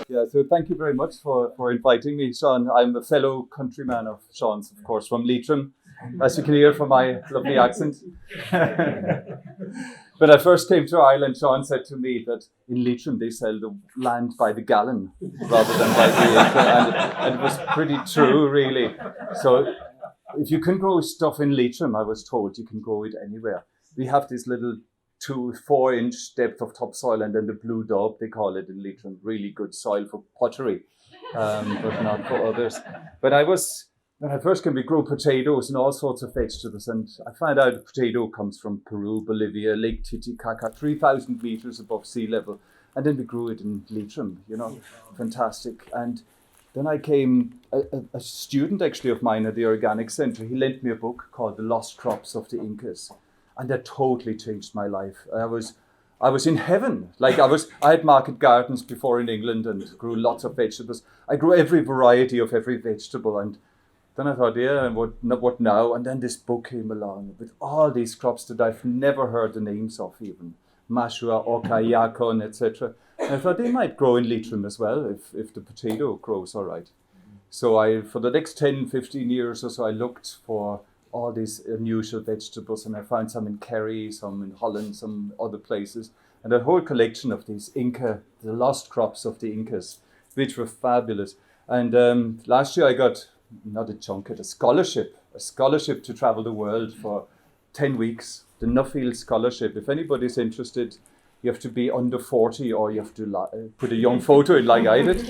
Yeah, so thank you very much for inviting me, Sean. I'm a fellow countryman of Sean's, of course, from Leitrim, as you can hear from my lovely accent. When I first came to Ireland, Sean said to me that in Leitrim they sell the land by the gallon rather than by the acre, and it was pretty true, really. So if you can grow stuff in Leitrim, I was told you can grow it anywhere. We have this little 2-4 inch depth of topsoil, and then the blue daub, they call it in Leitrim, really good soil for pottery, but not for others. But when I first came, we grow potatoes and all sorts of vegetables, and I found out a potato comes from Peru, Bolivia, Lake Titicaca, 3,000 meters above sea level, and then we grew it in Leitrim, fantastic. And then I came, a student actually of mine at the Organic Centre, he lent me a book called The Lost Crops of the Incas. And that totally changed my life. I was in heaven. I had market gardens before in England and grew lots of vegetables. I grew every variety of every vegetable. And then I thought, yeah, what now? And then this book came along with all these crops that I've never heard the names of even. Mashua, Orca, Yacon, etc. And I thought they might grow in Leitrim as well if the potato grows all right. So for the next 10, 15 years or so, I looked for all these unusual vegetables, and I found some in Kerry, some in Holland, some other places, and a whole collection of these Inca, the lost crops of the Incas, which were fabulous. And last year I got, not a junket, a scholarship to travel the world for 10 weeks, the Nuffield Scholarship. If anybody's interested, you have to be under 40 or you have to put a young photo in like I did.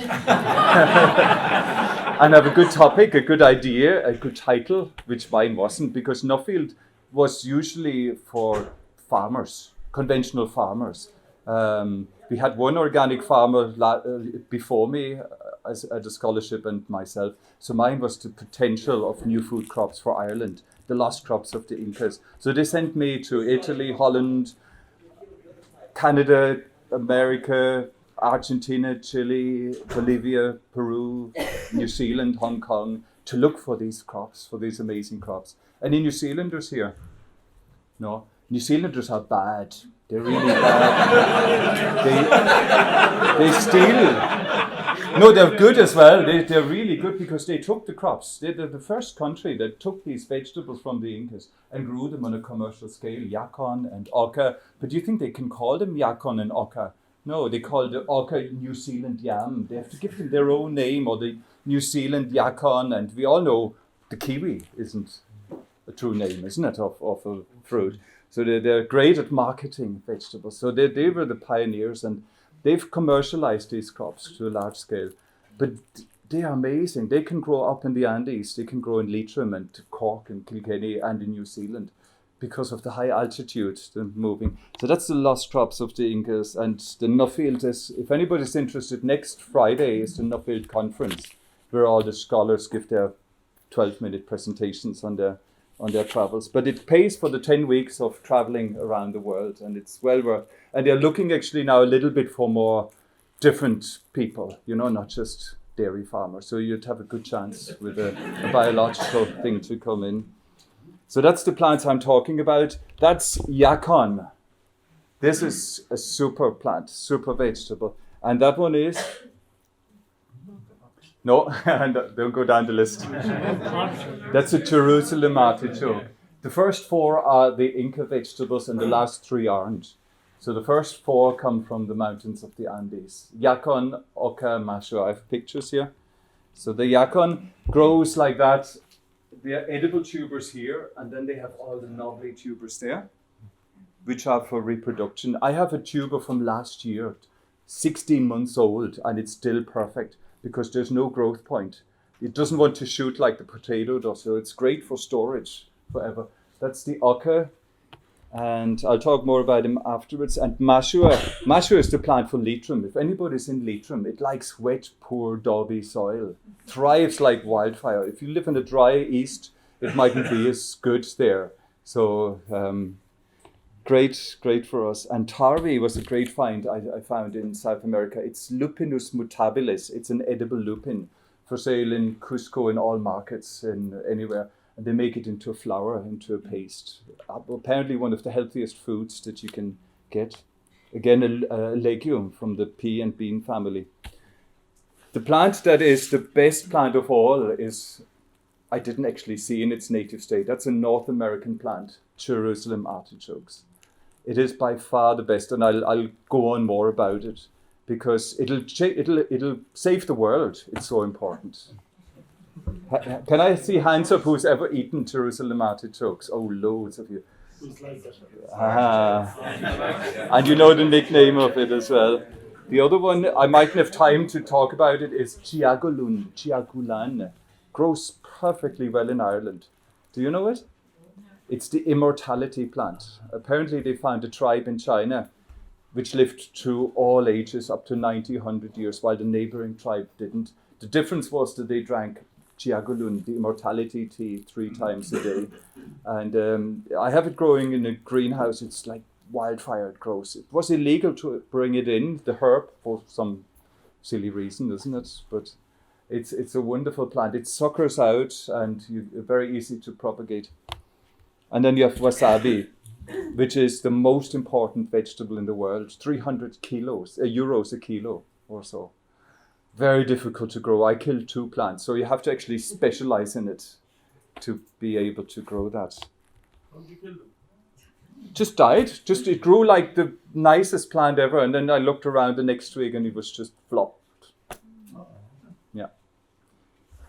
And have a good topic, a good idea, a good title, which mine wasn't, because Nuffield was usually for farmers, conventional farmers. We had one organic farmer before me as a scholarship and myself. So mine was the potential of new food crops for Ireland, the lost crops of the Incas. So they sent me to Italy, Holland, Canada, America, Argentina, Chile, Bolivia, Peru, New Zealand, Hong Kong, to look for these crops, for these amazing crops. Any New Zealanders here? No? New Zealanders are bad. They're really bad. They steal. No, they're good as well. They're really good because they took the crops. They're the first country that took these vegetables from the Incas and grew them on a commercial scale, Yacon and Orca. But do you think they can call them Yacon and Orca? No, they call the Orca New Zealand yam. They have to give them their own name, or the New Zealand Yacon. And we all know the kiwi isn't a true name, isn't it, of a fruit. So they're great at marketing vegetables. So they were the pioneers, and they've commercialized these crops to a large scale. But they are amazing. They can grow up in the Andes. They can grow in Leitrim and Cork and Kilkenny and in New Zealand, because of the high altitude, the moving. So that's the lost crops of the Incas. And the Nuffield is, if anybody's interested, next Friday is the Nuffield Conference, where all the scholars give their 12-minute presentations on their travels. But it pays for the 10 weeks of traveling around the world, and it's well worth. And they're looking actually now a little bit for more different people, not just dairy farmers. So you'd have a good chance with a biological thing to come in. So that's the plants I'm talking about. That's Yacon. This is a super plant, super vegetable. And that one is? No, don't go down the list. That's a Jeruselem artichoke. The first 4 are the Inca vegetables and the last 3 aren't. So the first 4 come from the mountains of the Andes. Yacon, Orca, Mashua. I have pictures here. So the Yacon grows like that. They are edible tubers here, and then they have all the knobby tubers there, which are for reproduction. I have a tuber from last year, 16 months old, and it's still perfect because there's no growth point. It doesn't want to shoot like the potato does, so it's great for storage forever. That's the Orca, and I'll talk more about him afterwards. And Mashua. Mashua is the plant for Leitrim. If anybody's in Leitrim, it likes wet, poor, dauby soil. Thrives like wildfire. If you live in the dry east, it mightn't be as good there. So great for us. And Tarvi was a great find I found in South America. It's Lupinus mutabilis. It's an edible lupin for sale in Cusco, in all markets, in anywhere. and they make it into a flour, into a paste. Apparently one of the healthiest foods that you can get. Again, a legume from the pea and bean family. The plant that is the best plant of all is, I didn't actually see in its native state. That's a North American plant, Jeruselem artichokes. It is by far the best, and I'll go on more about it because it'll save the world. It's so important. Can I see hands up who's ever eaten Jeruselem artichokes? Oh, loads of you. And you know the nickname of it as well. The other one, I mightn't have time to talk about it, is Chiagulan. Grows perfectly well in Ireland. Do you know it? It's the immortality plant. Apparently they found a tribe in China which lived through all ages up to 90, 100 years, while the neighboring tribe didn't. The difference was that they drank Chiagulun, the immortality tea, 3 times a day. And I have it growing in a greenhouse. It's like wildfire, it grows. It was illegal to bring it in, the herb, for some silly reason, isn't it? But it's a wonderful plant. It suckers out and very easy to propagate. And then you have wasabi, which is the most important vegetable in the world. 300 euros a kilo or so. Very difficult to grow. I killed 2 plants, so you have to actually specialize in it to be able to grow that. How did you kill them? Just died. It grew like the nicest plant ever, and then I looked around the next week and it was just flopped. Yeah,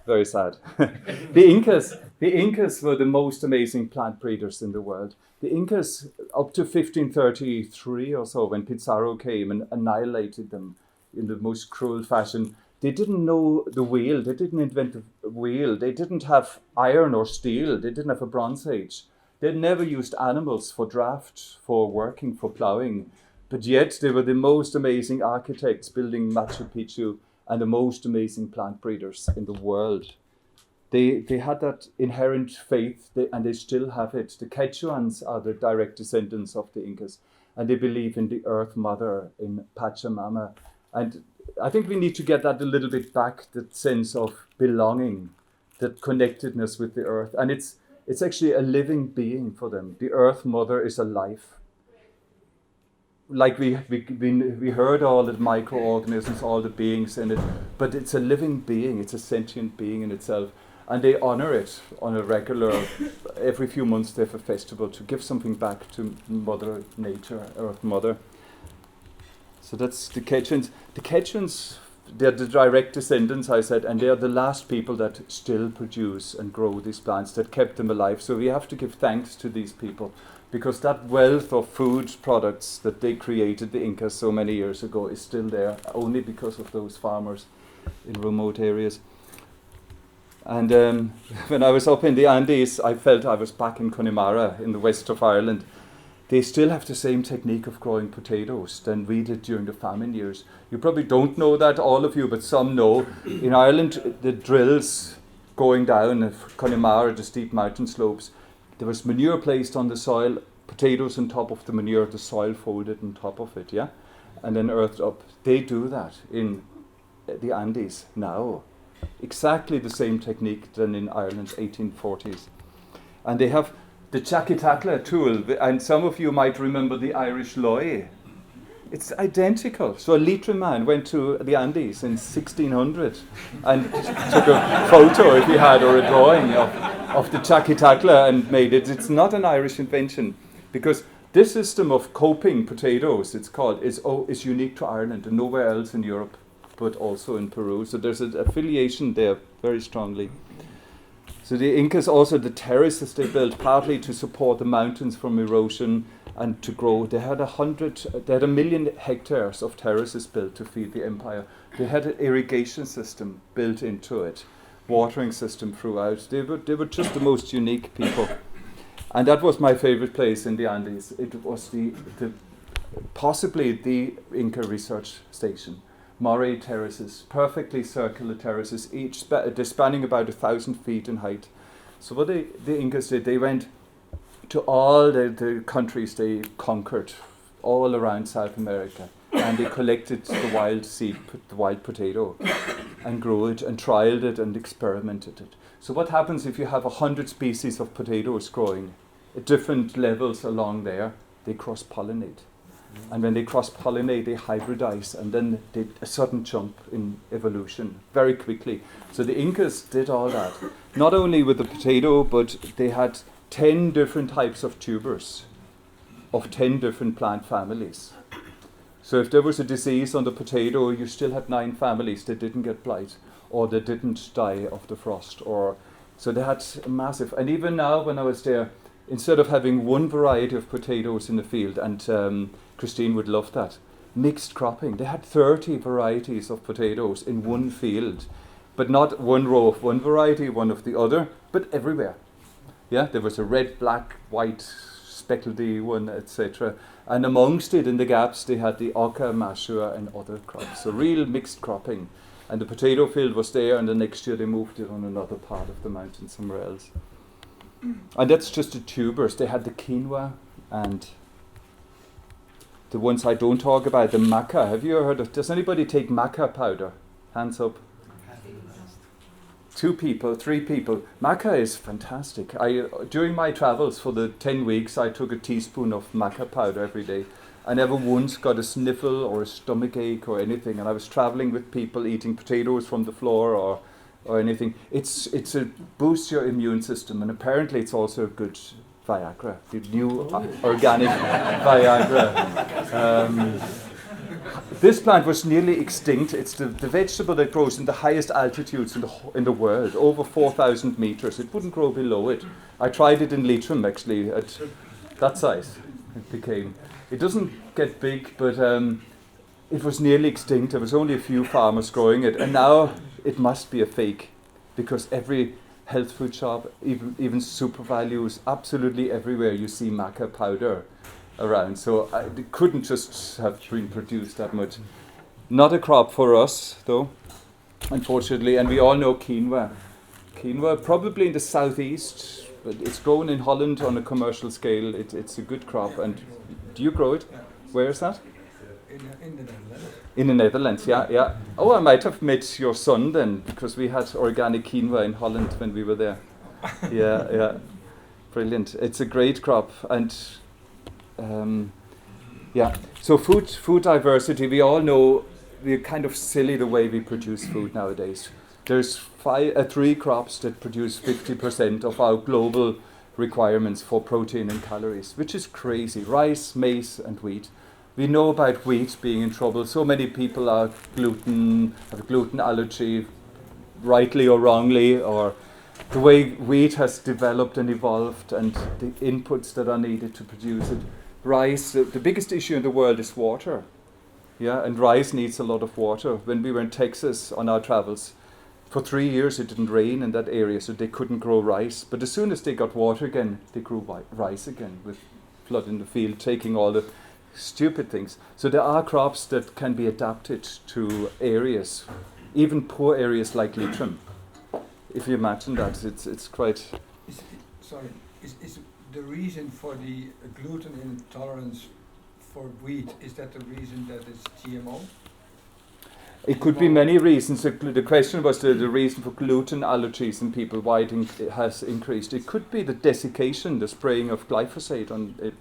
very sad. The Incas were the most amazing plant breeders in the world. The Incas, up to 1533 or so, when Pizarro came and annihilated them in the most cruel fashion, they didn't know the wheel. They didn't invent the wheel. They didn't have iron or steel. They didn't have a Bronze Age. They'd never used animals for draft, for working, for ploughing. But yet they were the most amazing architects building Machu Picchu and the most amazing plant breeders in the world. They had that inherent faith, and they still have it. The Quechuans are the direct descendants of the Incas, and they believe in the Earth Mother, in Pachamama. And I think we need to get that a little bit back, that sense of belonging, that connectedness with the earth. And it's actually a living being for them. The Earth Mother is alive. Like we heard all the microorganisms, all the beings in it, but it's a living being, it's a sentient being in itself. And they honor it on a regular, every few months they have a festival to give something back to Mother Nature, Earth Mother. So that's the Quechuans. The Quechuans, they're the direct descendants, I said, and they're the last people that still produce and grow these plants, that kept them alive. So we have to give thanks to these people, because that wealth of food products that they created, the Incas, so many years ago, is still there, only because of those farmers in remote areas. And when I was up in the Andes, I felt I was back in Connemara in the west of Ireland. They still have the same technique of growing potatoes than we did during the famine years. You probably don't know that, all of you, but some know. In Ireland, the drills going down Connemara, the steep mountain slopes, there was manure placed on the soil, potatoes on top of the manure, the soil folded on top of it, yeah? And then earthed up. They do that in the Andes now. Exactly the same technique than in Ireland's 1840s. And they have the chakitakla tool, and some of you might remember the Irish loy. It's identical. So a Leitrim man went to the Andes in 1600 and took a photo, if he had, or a drawing of the chakitakla and made it. It's not an Irish invention, because this system of coping potatoes, it's called, is unique to Ireland and nowhere else in Europe, but also in Peru. So there's an affiliation there very strongly. So the Incas also, the terraces they built partly to support the mountains from erosion and to grow. They had 1 million hectares of terraces built to feed the empire. They had an irrigation system built into it, watering system throughout. They were just the most unique people. And that was my favorite place in the Andes. It was possibly the Inca research station. Moray terraces, perfectly circular terraces, each they're spanning about 1,000 feet in height. So what the Incas did, they went to all the countries they conquered all around South America, and they collected the wild seed, the wild potato. and grow it and trialed it and experimented it. So what happens if you have 100 species of potatoes growing at different levels along there? They cross-pollinate. And when they cross-pollinate, they hybridize, and then they a sudden jump in evolution very quickly. So the Incas did all that, not only with the potato, but they had 10 different types of tubers of 10 different plant families. So if there was a disease on the potato, you still had 9 families that didn't get blight, or that didn't die of the frost. So they had massive, and even now when I was there, instead of having one variety of potatoes in the field, and Christine would love that, mixed cropping. They had 30 varieties of potatoes in one field, but not one row of one variety, one of the other, but everywhere. Yeah, there was a red, black, white, speckledy one, etc. And amongst it, in the gaps, they had the Oca, Mashua, and other crops. So real mixed cropping. And the potato field was there, and the next year they moved it on another part of the mountain somewhere else. And that's just the tubers. They had the quinoa and the ones I don't talk about, the Maca. Have you ever heard of? Does anybody take Maca powder? Hands up. 2 people, 3 people. Maca is fantastic. During my travels for the 10 weeks, I took a teaspoon of Maca powder every day. I never once got a sniffle or a stomach ache or anything. And I was traveling with people eating potatoes from the floor or anything. It's a boosts your immune system, and apparently it's also a good Viagra, the new organic Viagra. This plant was nearly extinct. It's the vegetable that grows in the highest altitudes in the world, over 4,000 meters. It wouldn't grow below it. I tried it in Leitrim, actually, at that size. It doesn't get big, but it was nearly extinct. There was only a few farmers growing it, and now it must be a fake, because every health food shop, even super values, absolutely everywhere you see Maca powder around. So it couldn't just have been produced that much. Not a crop for us, though, unfortunately. And we all know quinoa. Quinoa, probably in the southeast, but it's grown in Holland on a commercial scale. It's a good crop. And do you grow it? Where is that? In the Netherlands. In the Netherlands, yeah. Oh, I might have met your son then, because we had organic quinoa in Holland when we were there. Yeah. Brilliant. It's a great crop. And so food diversity, we all know we're kind of silly the way we produce food nowadays. There's 3 crops that produce 50% of our global requirements for protein and calories, which is crazy. Rice, maize, and wheat. We know about wheat being in trouble. So many people have gluten allergy, rightly or wrongly, or the way wheat has developed and evolved and the inputs that are needed to produce it. Rice, the biggest issue in the world is water. Yeah, and rice needs a lot of water. When we were in Texas on our travels, for 3 years it didn't rain in that area, so they couldn't grow rice. But as soon as they got water again, they grew rice again with flood in the field, taking all the stupid things. So there are crops that can be adapted to areas, even poor areas like Leitrim. If you imagine that, it's quite... Is the reason for the gluten intolerance for wheat, is that the reason that it's GMO? It could be many reasons. The question was the reason for gluten allergies in people, why it has increased. It could be the desiccation, the spraying of glyphosate on it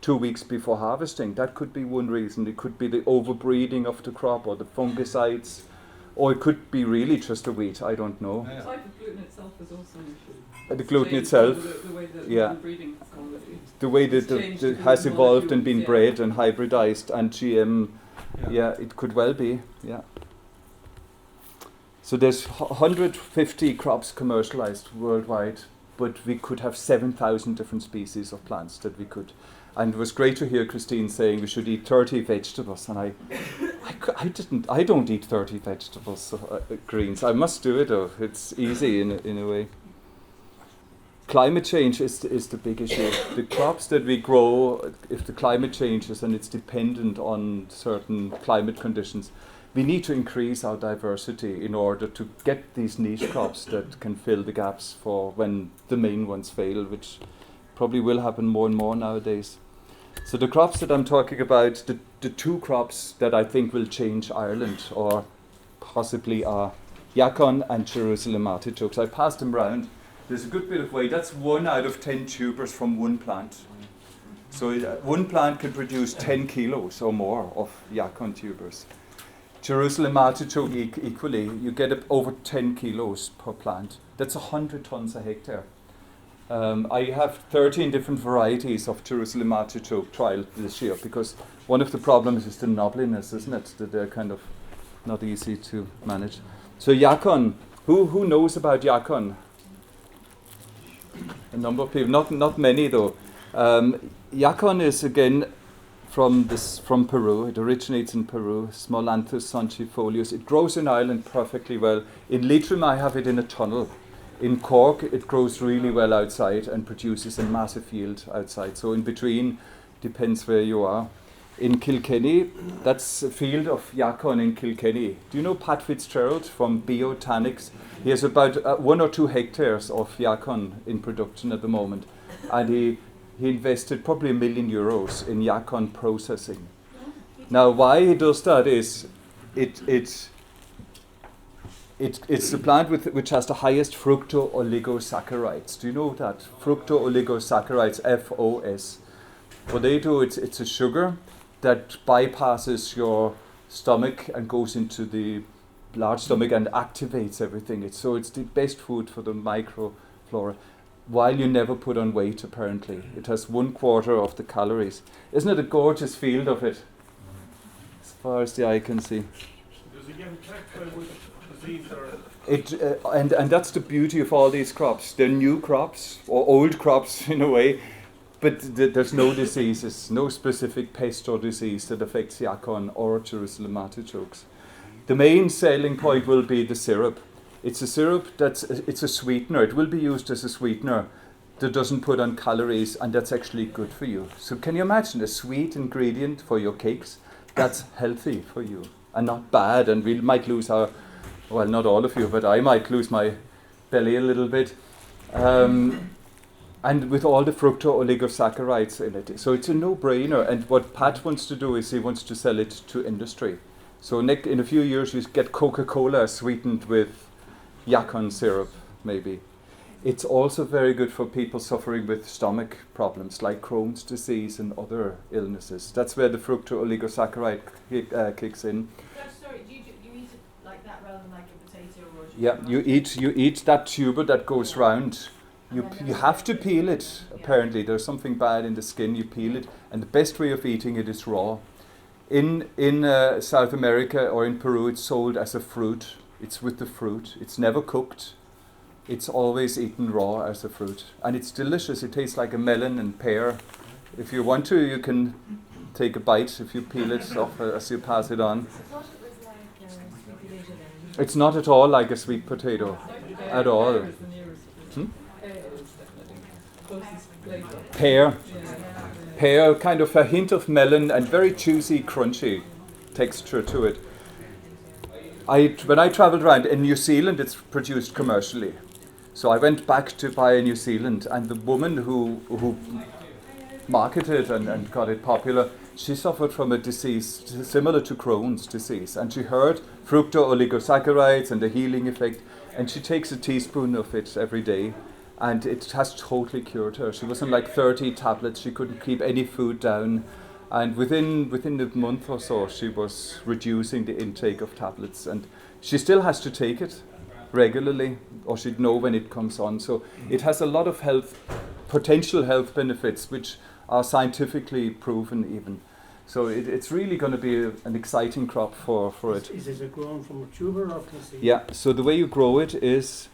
2 weeks before harvesting. That could be one reason. It could be the overbreeding of the crop or the fungicides, or it could be really just the wheat. I don't know. The type of gluten itself is also an issue. The gluten itself, the way that yeah. breeding has gone. The way that it has evolved and been bred and hybridized and GM, it could well be, yeah. So there's 150 crops commercialized worldwide, but we could have 7,000 different species of plants that we could. And it was great to hear Christine saying we should eat 30 vegetables, and I don't eat 30 vegetables, greens. I must do it though. It's easy in a way. Climate change is the big issue. The crops that we grow, if the climate changes and it's dependent on certain climate conditions, we need to increase our diversity in order to get these niche crops that can fill the gaps for when the main ones fail, which probably will happen more and more nowadays. So the crops that I'm talking about, the 2 crops that I think will change Ireland, or possibly are Yacon and Jeruselem artichokes. I passed them round. There's a good bit of weight. That's 1 out of 10 tubers from one plant. So one plant can produce 10 kilos or more of Yacon tubers. Jeruselem artichoke equally, you get up over 10 kilos per plant. That's 100 tons a hectare. I have 13 different varieties of Jeruselem artichoke trial this year because one of the problems is the knobbliness, isn't it? That they're kind of not easy to manage. So Yacon, who knows about Yacon? A number of people, not many though. Yacon is again from Peru. It originates in Peru. Smallanthus sonchifolius. It grows in Ireland perfectly well. In Leitrim, I have it in a tunnel. In Cork, it grows really well outside and produces a massive yield outside. So in between, depends where you are. In Kilkenny, that's a field of Yacon in Kilkenny. Do you know Pat Fitzgerald from Beotanics? He has about 1 or 2 hectares of Yacon in production at the moment. And he invested probably €1 million in Yacon processing. Now, why he does that is it's the plant which has the highest fructooligosaccharides. Do you know that? Fructooligosaccharides, FOS. What they do, it's a sugar that bypasses your stomach and goes into the large stomach and activates everything. It's the best food for the microflora. While you never put on weight, apparently. It has 1/4 of the calories. Isn't it a gorgeous field of it? As far as the eye can see. Does it get attacked with disease or? And that's the beauty of all these crops. They're new crops, or old crops in a way, but there's no diseases, no specific pest or disease that affects Yacon or Jeruselem artichokes. The main selling point will be the syrup. It's a syrup it's a sweetener. It will be used as a sweetener that doesn't put on calories, and that's actually good for you. So can you imagine a sweet ingredient for your cakes? That's healthy for you and not bad. And we might lose well, not all of you, but I might lose my belly a little bit. And with all the fructooligosaccharides in it. So it's a no-brainer. And what Pat wants to do is he wants to sell it to industry. So in a few years you get Coca-Cola sweetened with Yacon syrup, maybe. It's also very good for people suffering with stomach problems like Crohn's disease and other illnesses. That's where the fructooligosaccharides kicks in. Sorry, do you eat it like that rather than like a potato or? Yeah, you eat that tuber that goes round. You have to peel it. Apparently, there's something bad in the skin. You peel it, and the best way of eating it is raw. In South America or in Peru, it's sold as a fruit. It's with the fruit. It's never cooked. It's always eaten raw as a fruit. And it's delicious. It tastes like a melon and pear. If you want to, you can take a bite if you peel it off as you pass it on. I thought it was like a sweet potato then. It's not at all like a sweet potato. At all. Pear. Pear, kind of a hint of melon and very juicy, crunchy texture to it. When I travelled around in New Zealand, it's produced commercially. So I went back to buy in New Zealand, and the woman who marketed and got it popular, she suffered from a disease similar to Crohn's disease, and she heard fructooligosaccharides and the healing effect, and she takes a teaspoon of it every day, and it has totally cured her. She was on like 30 tablets. She couldn't keep any food down. And within a month or so, she was reducing the intake of tablets. And she still has to take it regularly, or she'd know when it comes on. So it has a lot of potential health benefits, which are scientifically proven even. So it's really going to be an exciting crop for it. Is it grown from a tuber or from a seed? Yeah, so the way you grow it is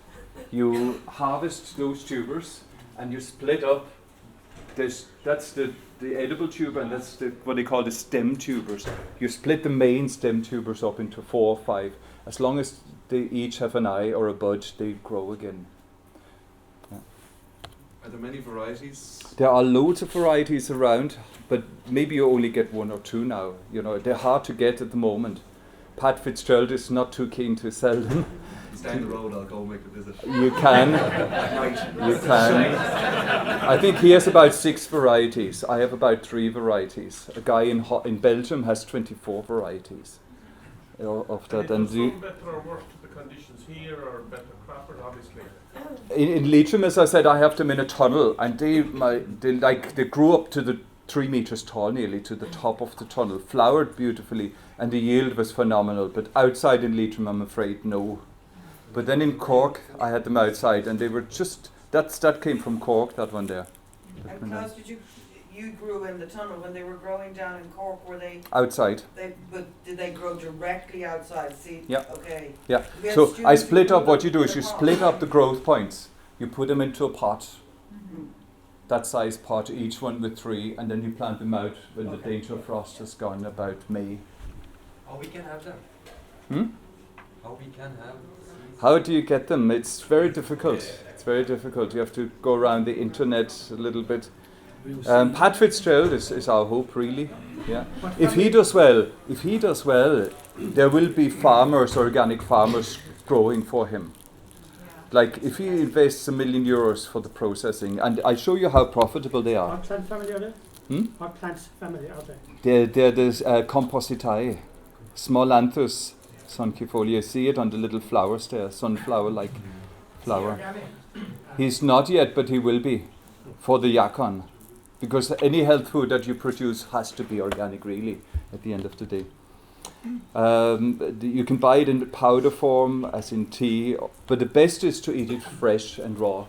you harvest those tubers and you split up. That's the edible tuber, and that's what they call the stem tubers. You split the main stem tubers up into 4 or 5. As long as they each have an eye or a bud, they grow again. Yeah. Are there many varieties? There are loads of varieties around, but maybe you only get 1 or 2 now. You know, they're hard to get at the moment. Pat Fitzgerald is not too keen to sell them. Down the road, I'll go make a visit. You can. You can. I think he has about 6 varieties. I have about 3 varieties. A guy in Belgium has 24 varieties of that. And it does some better or worse to the conditions here or better crop, obviously? In Leitrim, as I said, I have them in a tunnel, and they grew up to the 3 meters tall, nearly to the top of the tunnel, flowered beautifully, and the yield was phenomenal. But outside in Leitrim, I'm afraid, no. But then in Cork, I had them outside, and they were just that came from Cork, that one there. And Klaus, you grew in the tunnel when they were growing down in Cork? Were they Outside? But did they grow directly outside? See, Yeah. Okay. Yeah. We had So students I who split grew up. What you do in is the you pot. split up the growth points. You put them into a pot, Mhm. that size pot, each one with 3, and then you plant them out when the danger of frost has gone about May. Oh, we can have them. Hmm? Oh, we can have. How do you get them? It's very difficult. It's very difficult. You have to go around the internet a little bit. Pat Fitzgerald is our hope, really. Yeah. If he does well, there will be farmers, organic farmers, growing for him. Like if he invests €1 million for the processing, and I show you how profitable they are. What plant family are they? Hmm? What plant family are they? They're the Compositae, Smallanthus, sonchifolius. See it on the little flowers there, sunflower-like flower. He's not yet, but he will be for the Yacon, because any health food that you produce has to be organic, really, at the end of the day. You can buy it in powder form, as in tea, but the best is to eat it fresh and raw.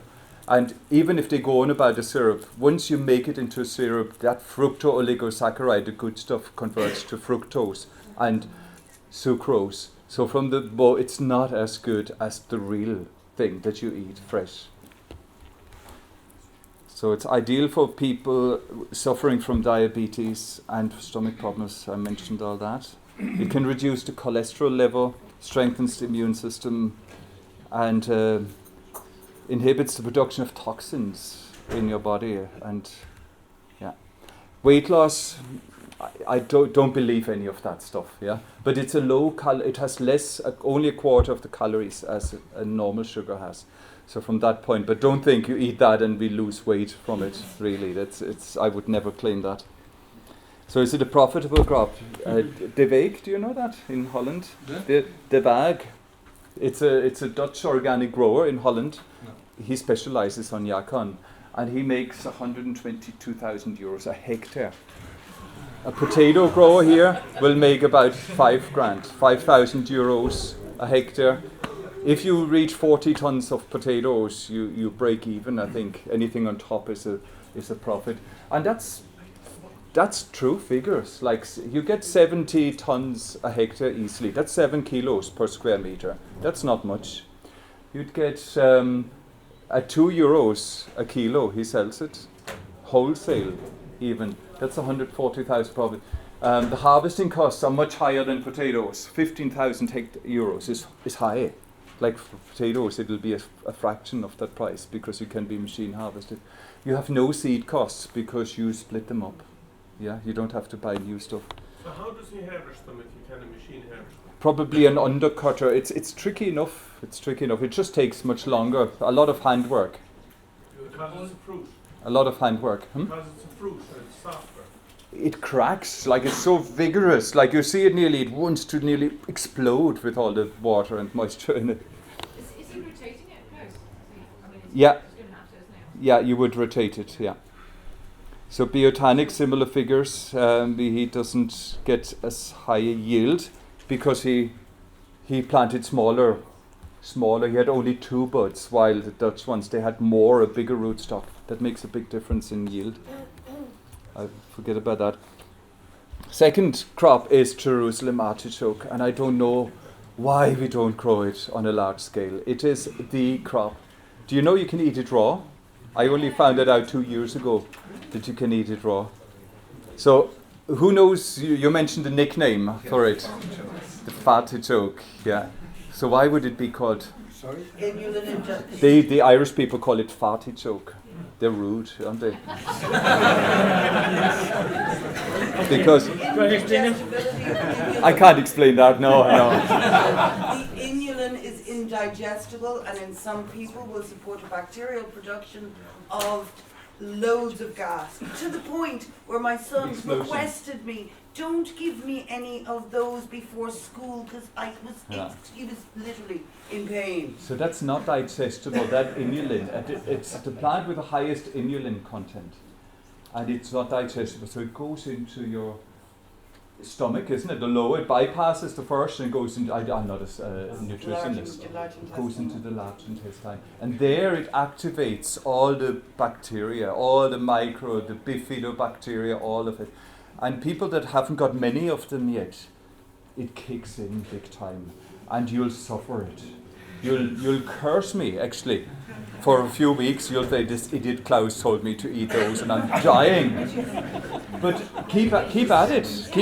And even if they go on about the syrup, once you make it into a syrup, that fructooligosaccharide, the good stuff, converts to fructose and sucrose. So from the it's not as good as the real thing that you eat fresh. So it's ideal for people suffering from diabetes and stomach problems. I mentioned all that. It can reduce the cholesterol level, strengthens the immune system, and inhibits the production of toxins in your body. And yeah, weight loss, I don't believe any of that stuff. Yeah, but it's a it has less, only a quarter of the calories as a normal sugar has. So from that point, but don't think you eat that and we lose weight from it. Really, I would never claim that. So is it a profitable crop? De Week, do you know that in Holland? De Week, it's a Dutch organic grower in Holland. No. He specializes on Yacon, and he makes €122,000 a hectare. A potato grower here will make about €5,000 a hectare. If you reach 40 tons of potatoes, you break even. I think anything on top is a profit, and that's true figures. Like you get 70 tons a hectare easily. That's 7 kilos per square meter. That's not much. You'd get at €2 a kilo. He sells it wholesale, even. That's 140,000 profit. The harvesting costs are much higher than potatoes. 15,000 euros is high. Like for potatoes, it'll be a fraction of that price because you can be machine harvested. You have no seed costs because you split them up. Yeah, you don't have to buy new stuff. So how does he harvest them if you can a machine harvest them? Probably an undercutter. It's tricky enough. It just takes much longer. A lot of handwork. Because it's a fruit. A lot of handwork. Because it's a fruit and it's softer. It cracks, like it's so vigorous. Like you see it wants to nearly explode with all the water and moisture in it. Is he rotating it? No. Yeah. He's going to have to, isn't he? Yeah, you would rotate it, yeah. So Beotanics, similar figures. He doesn't get as high a yield because he planted smaller. He had only 2 buds, while the Dutch ones, they had a bigger rootstock. That makes a big difference in yield. I forget about that. Second crop is Jeruselem artichoke, and I don't know why we don't grow it on a large scale. It is the crop. Do you know you can eat it raw? I only found it out 2 years ago that you can eat it raw. So who knows, you mentioned the nickname for it. The fartichoke, yeah. So why would it be called? Sorry? The Irish people call it fartichoke. They're rude, aren't they? Because I can't explain that. No. The inulin is indigestible, and in some people will support a bacterial production of loads of gas, to the point where my son Explosion. requested me, don't give me any of those before school, because he was literally in pain. So that's not digestible, that inulin. It's the plant with the highest inulin content. And it's not digestible, so it goes into your stomach, isn't it? The lower, it bypasses the first and goes into, I'm not a nutritionist, it goes into the large intestine. And there it activates all the bacteria, all the the bifidobacteria, all of it. And people that haven't got many of them yet, it kicks in big time. And you'll suffer it. You'll curse me, actually. For a few weeks, you'll say, this idiot Klaus told me to eat those, and I'm dying. But keep at it,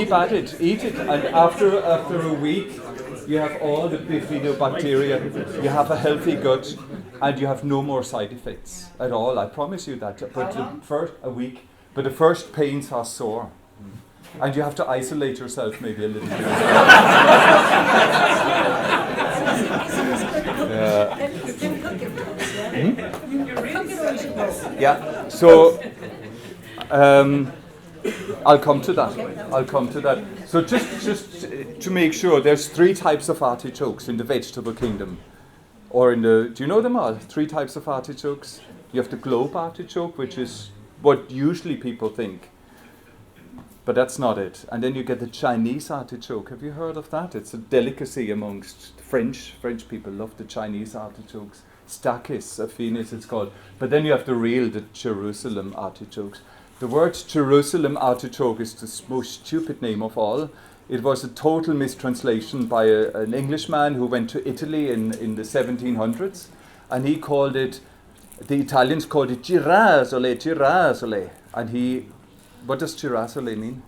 eat it, and after a week, you have all the bifidobacteria, you have a healthy gut, and you have no more side effects at all. I promise you that. But a week. But the first pains are sore. And you have to isolate yourself maybe a little bit. Yeah. So I'll come to that. So just to make sure, there's 3 types of artichokes in the vegetable kingdom. Or do you know them all? 3 types of artichokes. You have the globe artichoke, which is what usually people think. But that's not it. And then you get the Chinese artichoke. Have you heard of that? It's a delicacy amongst French. French people love the Chinese artichokes. Stachys affinis it's called. But then you have the Jeruselem artichokes. The word Jeruselem artichoke is the most stupid name of all. It was a total mistranslation by an Englishman who went to Italy in the 1700s. And he called it, the Italians called it girasole. And what does girasole mean?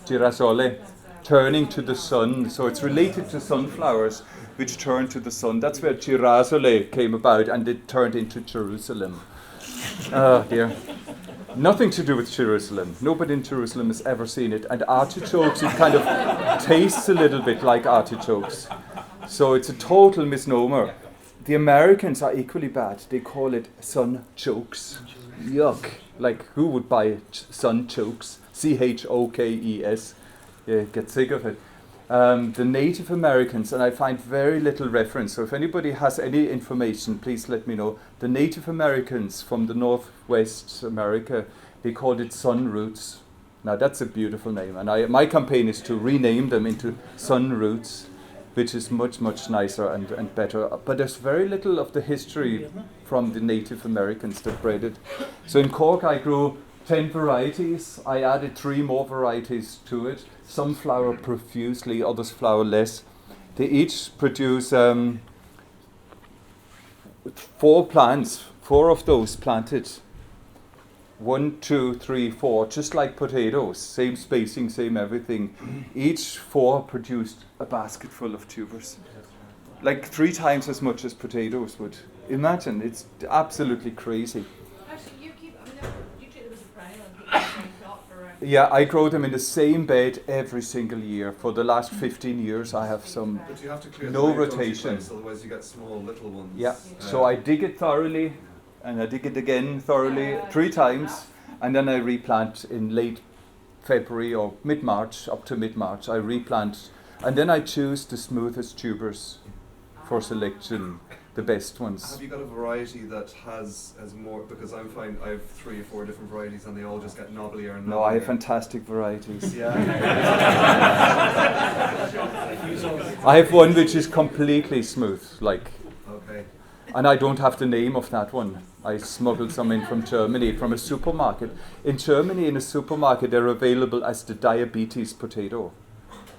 Girasole, turning to the sun. So it's related to sunflowers, which turn to the sun. That's where girasole came about, and it turned into Jerusalem. Oh dear. Nothing to do with Jerusalem. Nobody in Jerusalem has ever seen it. And artichokes, it kind of tastes a little bit like artichokes. So it's a total misnomer. The Americans are equally bad. They call it sonchokes. Yuck. Like, who would buy sonchokes? C-H-O-K-E-S. Yeah, get sick of it. The Native Americans, and I find very little reference, so if anybody has any information, please let me know. The Native Americans from the Northwest America, they called it sun roots. Now that's a beautiful name, and my campaign is to rename them into sun roots, which is much, much nicer and better. But there's very little of the history from the Native Americans that bred it. So in Cork I grew 10 varieties. I added 3 more varieties to it. Some flower profusely, others flower less. They each produce 4 plants, 4 of those planted. 1, 2, 3, 4, just like potatoes, same spacing, same everything. Each 4 produced a basket full of tubers. Like 3 times as much as potatoes would. Imagine, it's absolutely crazy. Actually, you treat them as a perennial and keep them in a plot for around. Yeah, I grow them in the same bed every single year. For the last 15 years I have some But you have to clear no the big rotation. place, otherwise you get small little ones. Yeah, so I dig it thoroughly, and I dig it again thoroughly 3 times, and then I replant in late February or mid-March, up to mid-March. I replant, and then I choose the smoothest tubers for selection, the best ones. Have you got a variety that has more? Because I have 3 or 4 different varieties, and they all just get knobblier and knobblier. No, I have fantastic varieties. Yeah. I have one which is completely smooth, like. Okay. And I don't have the name of that one. I smuggled some in from Germany, from a supermarket. In Germany, in a supermarket, they're available as the diabetes potato.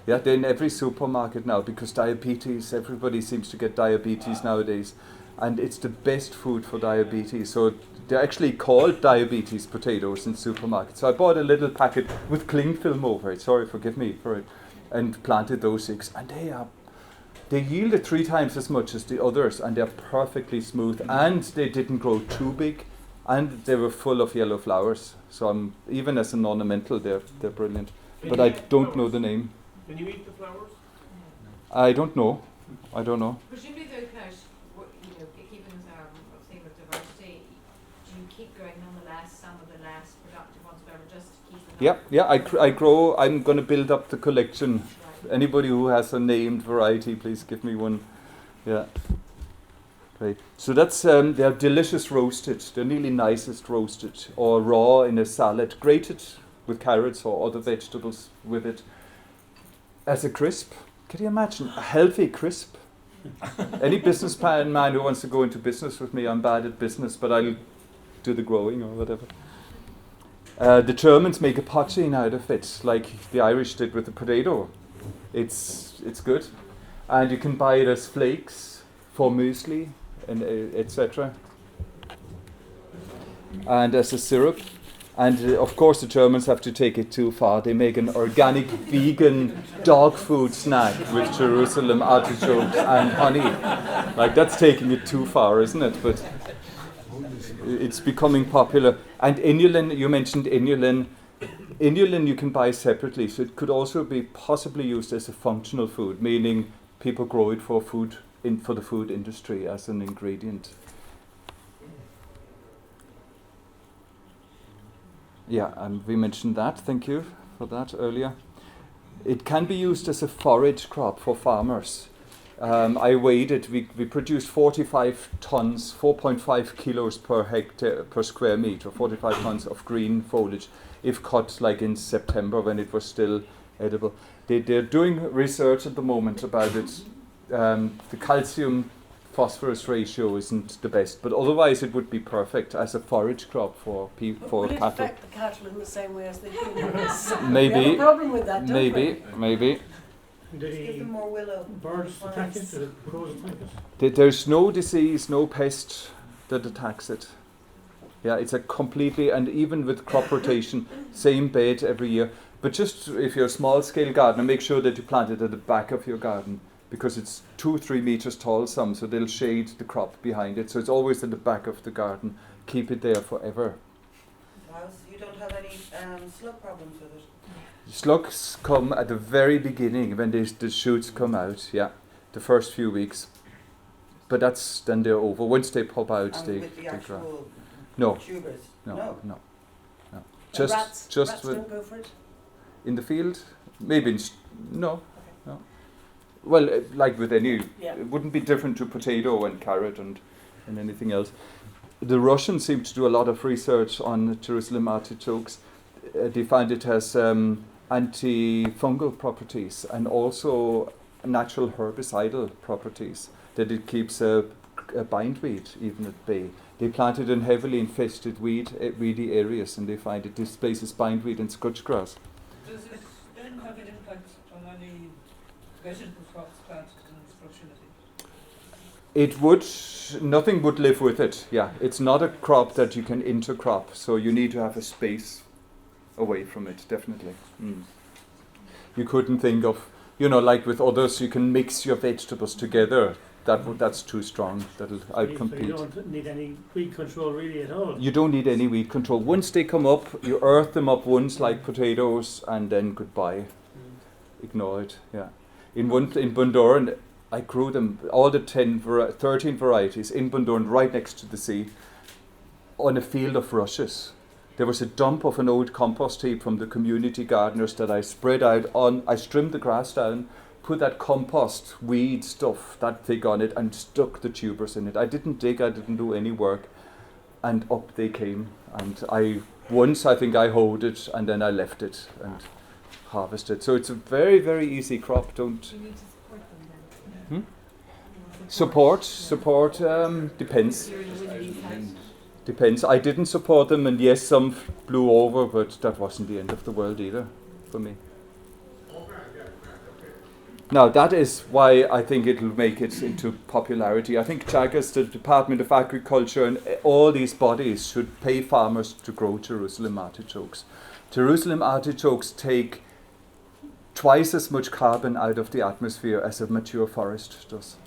Yeah, they're in every supermarket now, because diabetes, everybody seems to get diabetes nowadays. And it's the best food for diabetes. So they're actually called diabetes potatoes in supermarkets. So I bought a little packet with cling film over it, sorry, forgive me for it, and planted those 6. And they yielded 3 times as much as the others, and they're perfectly smooth, and they didn't grow too big, and they were full of yellow flowers. So even as an ornamental, they're brilliant. But I don't know the name. Can you eat the flowers? I don't know. Presumably though, Klaus, keeping same with diversity, do you keep growing nonetheless some of the less productive ones, whatever, just to keep them up? Yeah. I grow. I'm going to build up the collection. Right. Anybody who has a named variety, please give me one. Yeah. Okay. So that's they're delicious roasted. They're nearly nicest roasted or raw in a salad, grated with carrots or other vegetables with it as a crisp. Can you imagine a healthy crisp? Any business man who wants to go into business with me, I'm bad at business, but I'll do the growing or whatever. The Germans make a poutine out of it, like the Irish did with the potato. It's good, and you can buy it as flakes for muesli and etc. And as a syrup. And of course the Germans have to take it too far. They make an organic vegan dog food snack with Jeruselem artichokes and honey. Like, that's taking it too far, isn't it? But it's becoming popular. And inulin, you mentioned inulin. Inulin you can buy separately, so it could also be possibly used as a functional food, meaning people grow it for food for the food industry as an ingredient. Yeah, and we mentioned that. Thank you for that earlier. It can be used as a forage crop for farmers. I weighed it. We produced 45 tons, 4.5 kilos per hectare per square meter, 45 tons of green foliage, if cut like in September when it was still edible. They're doing research at the moment about it. The calcium phosphorus ratio isn't the best, but otherwise it would be perfect as a forage crop for Will it cattle. affect the cattle in the same way as the humans? Maybe. We have a problem with that, don't Maybe. Give them more willow. Birds attack it, the crows attack it. There's no disease, no pest that attacks it. Yeah, it's a completely, and even with crop rotation, same bed every year. But just if you're a small scale gardener, make sure that you plant it at the back of your garden, because it's 2-3 meters tall some, so they'll shade the crop behind it. So it's always at the back of the garden. Keep it there forever. Klaus, you don't have any slug problems with it? Slugs come at the very beginning when the shoots come out, the first few weeks. But then they're over. Once they pop out, And they with the grow. actual No, tubers? no. they? Rats with don't go for it? in the field, maybe no. Well, like with any, Yeah. it wouldn't be different to potato and carrot and anything else. The Russians seem to do a lot of research on Jeruselem artichokes. They find it has antifungal properties and also natural herbicidal properties, that it keeps a bindweed even at bay. They plant it in heavily infested weedy areas, and they find it displaces bindweed and scotch grass. Does it then have an impact on any vegetable crops planted in its proximity? It would, nothing would live with it, It's not a crop that you can intercrop, so you need to have a space away from it, definitely. You couldn't think of, like with others, you can mix your vegetables together. That's too strong. That'll outcompete. So you don't need any weed control really at all. You don't need any weed control. Once they come up, you earth them up once like potatoes, and then goodbye. Ignore it. In Bundoran, I grew them, all the 13 varieties in Bundoran, right next to the sea, on a field of rushes. There was a dump of an old compost heap from the community gardeners that I spread out on. I trimmed the grass down, put that compost weed stuff that thick on it, and stuck the tubers in it. I didn't dig, I didn't do any work, and up they came. And I think I hoed it, and then I left it and harvested. So it's a very, very easy crop. Don't You need to support them then. support depends. During the windy time. Depends. I didn't support them, and yes, some blew over, but that wasn't the end of the world either for me. Now, that is why I think it'll make it into popularity. I think Chagas, the Department of Agriculture, and all these bodies should pay farmers to grow Jeruselem artichokes. Jeruselem artichokes take twice as much carbon out of the atmosphere as a mature forest does.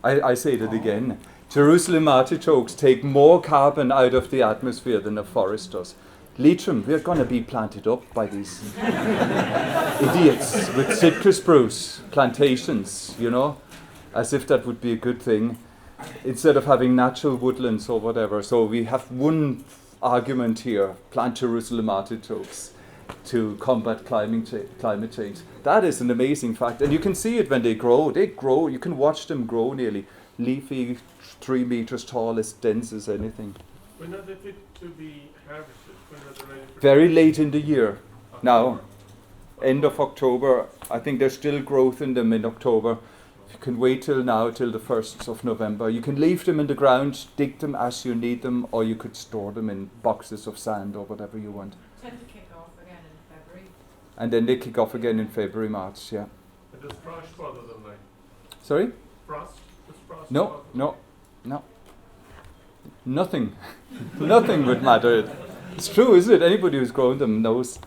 I say that again. Jeruselem artichokes take more carbon out of the atmosphere than a forest does. Leitrim, we're going to be planted up by these idiots with citrus spruce plantations, as if that would be a good thing. instead of having natural woodlands or whatever. So we have one argument here: plant Jeruselem artichokes to combat climate change. That is an amazing fact, and you can see it when they grow. They grow. You can watch them grow nearly leafy, 3 meters tall, as dense as anything. When are they fit to be harvested? When are they ready for Very late in the year. Now, end of October. I think there's still growth in them in October. You can wait till now, till the 1st of November. You can leave them in the ground, dig them as you need them, or you could store them in boxes of sand or whatever you want. Tend to kick off again in February. And then they kick off again in February, March, yeah. And does frost bother them, like? Sorry? Frost? Does frost No, bother them? no, no. Nothing. Nothing would matter. It's true, isn't it? Anybody who's grown them knows.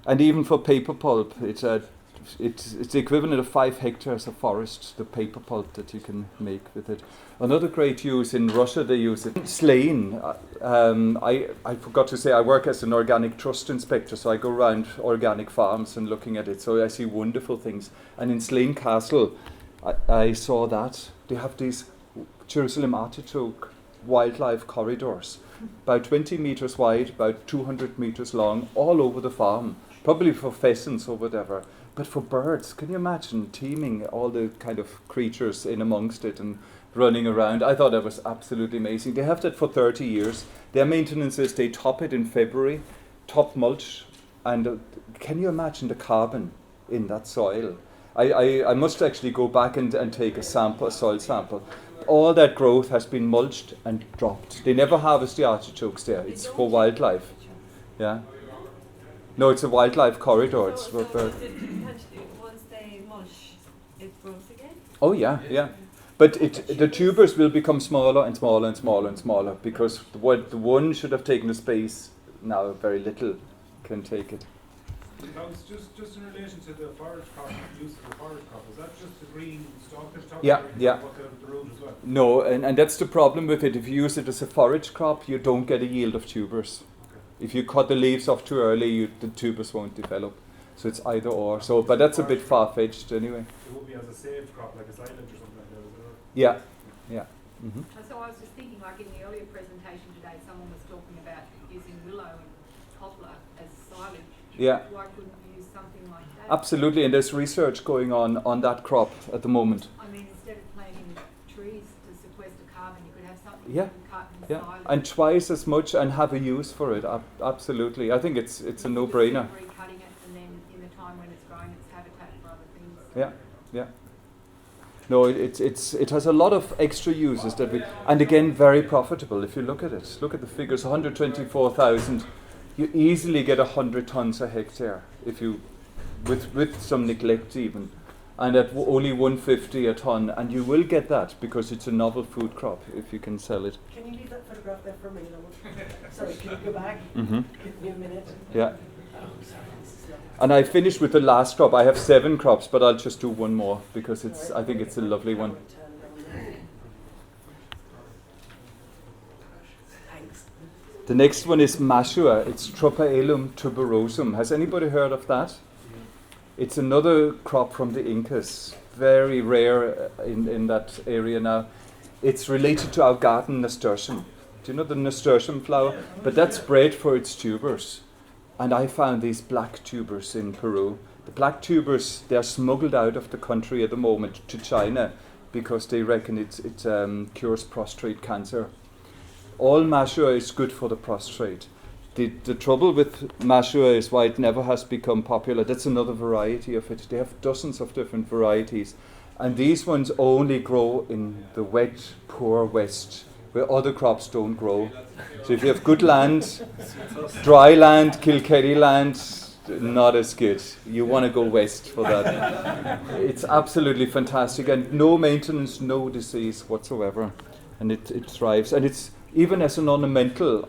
And even for paper pulp, it's the equivalent of 5 hectares of forest, the paper pulp that you can make with it. Another great use in Russia, they use it. Slane, I forgot to say, I work as an organic trust inspector, so I go around organic farms and looking at it, so I see wonderful things. And in Slane Castle, I saw that. They have these Jeruselem artichoke wildlife corridors, about 20 meters wide, about 200 meters long, all over the farm, probably for pheasants or whatever. But for birds, can you imagine teeming all the kind of creatures in amongst it and running around? I thought that was absolutely amazing. They have that for 30 years. Their maintenance is they top it in February, top mulch, and can you imagine the carbon in that soil? I must actually go back and take a sample, a soil sample. All that growth has been mulched and dropped. They never harvest the artichokes there. It's for wildlife. Yeah. No, it's a wildlife corridor. It's for birds. Once they mulch, it grows again? Oh yeah, yeah. But the tubers will become smaller and smaller and smaller and smaller because the one should have taken the space. Now very little can take it. That was just in relation to the forage crop, use of the forage crop. Is that just the green stalk they're talking Yeah, about? yeah. What the root as well? No, and that's the problem with it. If you use it as a forage crop, you don't get a yield of tubers. If you cut the leaves off too early, the tubers won't develop. So it's either or. So, but that's a bit far-fetched anyway. It would be as a saved crop, like a silage or something like that, is it? Yeah, yeah. Mm-hmm. So I was just thinking, like in the earlier presentation today, someone was talking about using willow and poplar as silage. Yeah. Why couldn't you use something like that? Absolutely, and there's research going on that crop at the moment. I mean, instead of planting trees to sequester carbon, you could have something Yeah, you can cut and yeah, silage. and twice as much and have a use for it. Absolutely, I think it's a no-brainer. Recutting it, and then in the time when it's growing, it's habitat for other things. Yeah, yeah. No, it has a lot of extra uses that and again very profitable. If you look at it, look at the figures: 124,000. You easily get 100 tons a hectare if you, with some neglect even, and at only 150 a ton, and you will get that because it's a novel food crop if you can sell it. Can you leave that photograph there for a minute? Sorry, can you go back? Mm-hmm. Give me a minute. Yeah. Oh, sorry, this is lovely. And I finished with the last crop. I have 7 crops, but I'll just do one more because I think it's a lovely one. Thanks. The next one is Mashua. It's Tropaeolum tuberosum. Has anybody heard of that? It's another crop from the Incas. Very rare in that area now. It's related to our garden nasturtium. Do you know the nasturtium flower? But that's bred for its tubers. And I found these black tubers in Peru. The black tubers, they are smuggled out of the country at the moment to China because they reckon it cures prostate cancer. All Mashua is good for the prostate. The trouble with Mashua is why it never has become popular. That's another variety of it. They have dozens of different varieties. And these ones only grow in the wet, poor West, where other crops don't grow. So if you have good land, dry land, Kilkenny land, not as good. You want to go west for that. It's absolutely fantastic. And no maintenance, no disease whatsoever. And it thrives. And it's even as an ornamental,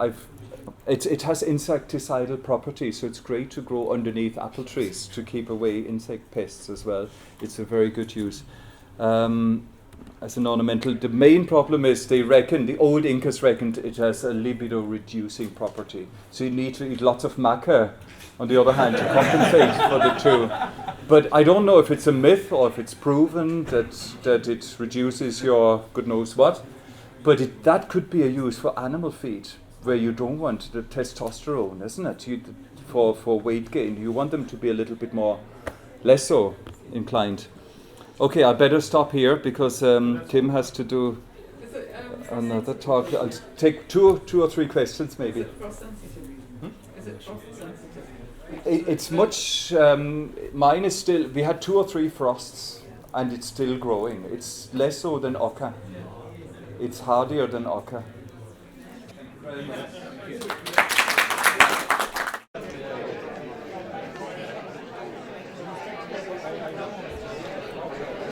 it has insecticidal properties, so it's great to grow underneath apple trees to keep away insect pests as well. It's a very good use. As an ornamental, the main problem is the old Incas reckoned it has a libido reducing property. So you need to eat lots of Maca, on the other hand, to compensate for the two. But I don't know if it's a myth or if it's proven that it reduces your good knows what. But that could be a use for animal feed, where you don't want the testosterone, isn't it? For weight gain, you want them to be a little bit less so inclined. Okay, I better stop here because Tim has to do another talk. I'll take two or three questions maybe. Is it frost sensitive? Is it frost sensitive? It's much. Mine is still. We had 2 or 3 frosts, and it's still growing. It's less so than oca. It's hardier than oca.